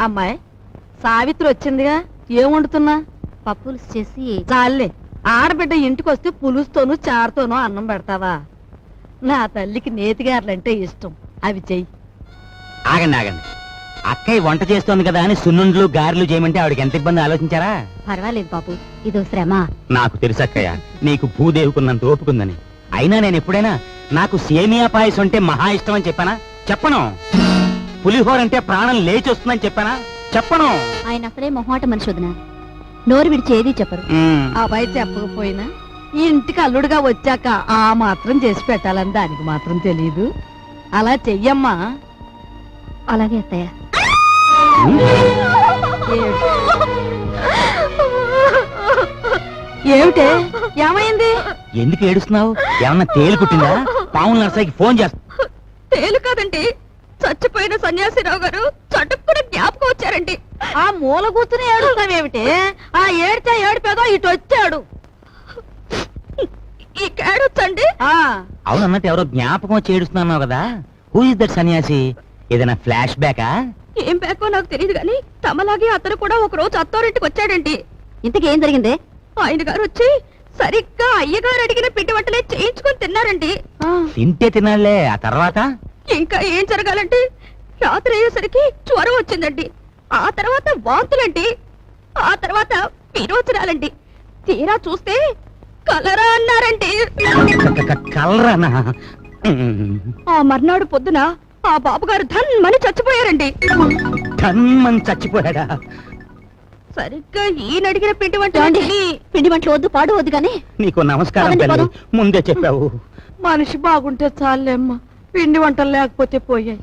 అమ్మాయి సావిత్రి వచ్చిందిగా, ఏం వండుతున్నా? పప్పులు చేసి చాలే, ఆడబిడ్డ ఇంటికి వస్తే పులుస్తోనూ చారుతోనూ అన్నం పెడతావా? నా తల్లికి నేతిగారులంటే ఇష్టం, అవి చెయ్యి. ఆగండి ఆగండి, అక్కయ్య వంట చేస్తోంది కదా అని సున్నుండ్లు గారెలు చేయమంటే ఆవిడకి ఎంత ఇబ్బంది ఆలోచించారా? పర్వాలేదు బాబు, ఇదో శ్రమ. నాకు తెలుసు అక్కయ్య, నీకు భూదేవుకున్నంత ఓపుకుందని. అయినా నేను ఎప్పుడైనా నాకు సేమియా పాయసం అంటే మహా ఇష్టం అని చెప్పానా? చెప్పను. పులిహోర అంటే ప్రాణం లేచి వస్తుందని చెప్పానా? చెప్పను. ఆయన అసలే మొహమాట మనిషి వదినా, నోరు విడిచి ఏదీ చెప్పరు. ఆ పై చెప్పకపోయినా ఈ ఇంటికి అల్లుడుగా వచ్చాక ఆ మాత్రం చేసి పెట్టాలని దానికి మాత్రం తెలీదు. అలా చెయ్యమ్మా. అలాగే అత్తయ్య. ఏమిటే, ఏమైంది? ఎందుకు ఏడుస్తున్నావు? ఏమన్నా తేలు కుట్టిందా? పావుల నర్సయ్యకి ఫోన్ చేస్తా. తేలు కాదండి, చచ్చిపోయిన సన్యాసిరావు గారు చటుక్కున జ్ఞాపకం వచ్చారండి. ఆ మూల కూర్చుని ఏడుస్తావేమిటి? ఆ ఏడ్చా ఏడిపేదో ఇటు వచ్చాడు. ఈ కేడొచ్చండి. అవునన్నట్టు ఎవరో జ్ఞాపకం వచ్చి ఏడుస్తున్నావు కదా, హూ ఇస్ దట్ సన్యాసి? ఏదైనా ఫ్లాష్ బ్యాకా? ఏం బ్యాకో నాకు తెలియదు గాని తమలాగే అతను కూడా ఒక రోజు అత్తారింటికి వచ్చాడండి. ఇంతకేం జరిగింది? ఆయన గారు వచ్చి సరిగ్గా అయ్యగారు అడిగిన పిండి వంటలే చేయించుకొని తిన్నారండి. తింటే తినాలే, ఆ తర్వాత ఇంకా ఏం జరగాలంటే రాత్రి అయ్యేసరికి జ్వరం వచ్చిందండి, ఆ తర్వాత వాంతులండి, ఆ తర్వాత విరోచనాలండి. తీరా చూస్తే కలరా అన్నారండి. కలరానా? ఆ మర్నాడు పొద్దున ఆ బాబుగారు ధన్మని చచ్చిపోయారండి. ధన్మని చచ్చిపోయాడా? సరిగ్గా ఈయన అడిగిన పిండి వంట. పిండి వంటలు వద్దు, పాడు వద్దు గానీ నీకు నమస్కారం తల్లి, ముందే చెప్పావు. మనిషి బాగుంటే చాలేమ్మా, పిండి వంటలు లేకపోతే పోయాయి.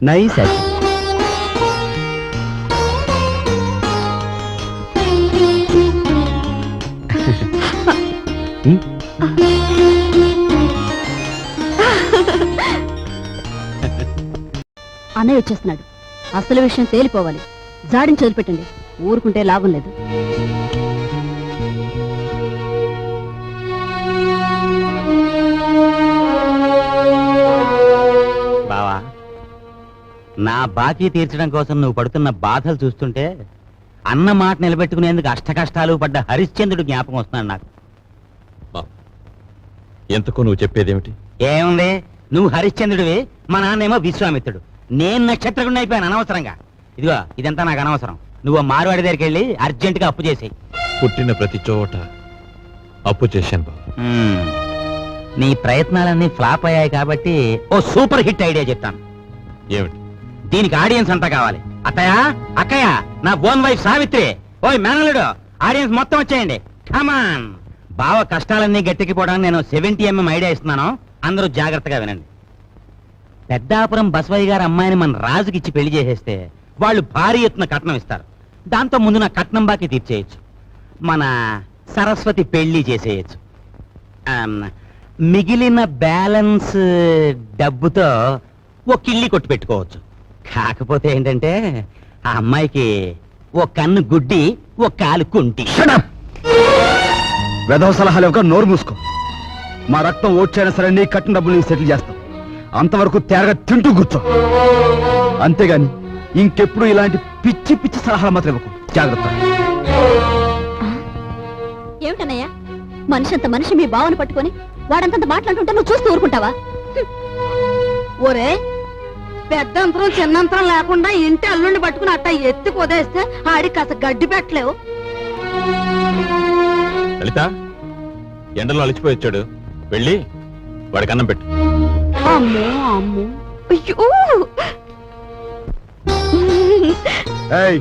నైస్. అన్నయ్య వచ్చేస్తున్నాడు. అసలు విషయం తేలిపోవాలి. జాడిని వదిలిపెట్టండి, ఊరుకుంటే లాభం లేదు. బావా, నా బాకీ తీర్చడం కోసం నువ్వు పడుతున్న బాధలు చూస్తుంటే అన్న మాట నిలబెట్టుకునేందుకు అష్ట కష్టాలు పడ్డ హరిశ్చంద్రుడు జ్ఞాపకం వస్తున్నాడు నాకు. ఎంతకు నువ్వు చెప్పేదేమిటి? ఏముంది, నువ్వు హరిశ్చంద్రుడివి, మా నాన్నేమో విశ్వామిత్రుడు. నేను నక్షత్రగుండి అయిపోయాను అనవసరంగా. ఇదిగో ఇదంతా నాకు అనవసరం. నువ్వు మారువాడి దగ్గరికి వెళ్ళి అర్జెంటుగా అప్పు చేసేయి. పుట్టిన ప్రతి చోట అప్పు చేశాను బాబు. నీ ప్రయత్నాలన్నీ ఫ్లాప్ అయ్యాయి కాబట్టి ఓ సూపర్ హిట్ ఐడియా చెప్తాను. ఏమిటి? దీనికి ఆడియన్స్ అంతా కావాలి. అత్తయ్య, అక్కయ్య, నా ఓన్ వైఫ్ సావిత్రి, ఓయ్ మేనలుడు, ఆడియన్స్ మొత్తం వచ్చేయండి. కమాన్. బావ కష్టాలన్నీ గట్టెక్కిపోవడానికి నేను 70mm ఐడియా ఇస్తున్నాను, అందరూ జాగ్రత్తగా వినండి. పెద్దాపురం బసవయ్య గారి అమ్మాయిని మన రాజుకిచ్చి పెళ్లి చేసేస్తే వాళ్ళు భారీ ఎత్తున కట్నం ఇస్తారు. దాంతో ముందు నా కట్నం బాకీ తీర్చేయచ్చు. మన సరస్వతి పెళ్లి చేసేయచ్చు. మిగిలిన బ్యాలెన్స్ డబ్బుతో ఓ కిళ్ళి కొట్టు పెట్టుకోవచ్చు. కాకపోతే ఏంటంటే ఆ అమ్మాయికి ఓ కన్ను గుడ్డి, ఓ కాలు కుంటి. వెధవ సలహాలు ఒక నోరు మూసుకో. మా రక్తం ఓడ్చైనా సరే నీ కట్టిన డబ్బులు సెటిల్ చేస్తాం. అంతవరకు తేరగా తింటూ కూర్చో. అంతేగాని ఇంకెప్పుడు ఇలాంటి పిచ్చి పిచ్చి సలహాలు మాత్రం ఇవ్వకు. జాగ్రత్త. ఏమిటన్నయ్యా, మనిషి అంత మనిషి మీ బావను పట్టుకొని వాడంతంత మాట్లాడుతుంటే నువ్వు చూస్తూ ఊరుకుంటావా? ఒరే, పెద్దంతరం చిన్నంతరం లేకుండా ఇంటి అల్లుండి పట్టుకుని అట్ట ఎత్తి పొదేస్తే ఆడికి కాస్త గడ్డి పెట్టలేవు. లలిత, ఎండలో అలిచిపోయి వచ్చాడు, వెళ్ళి వాడికి అన్నం పెట్టు. అమ్మో అమ్మో, అయ్యో. ఏయ్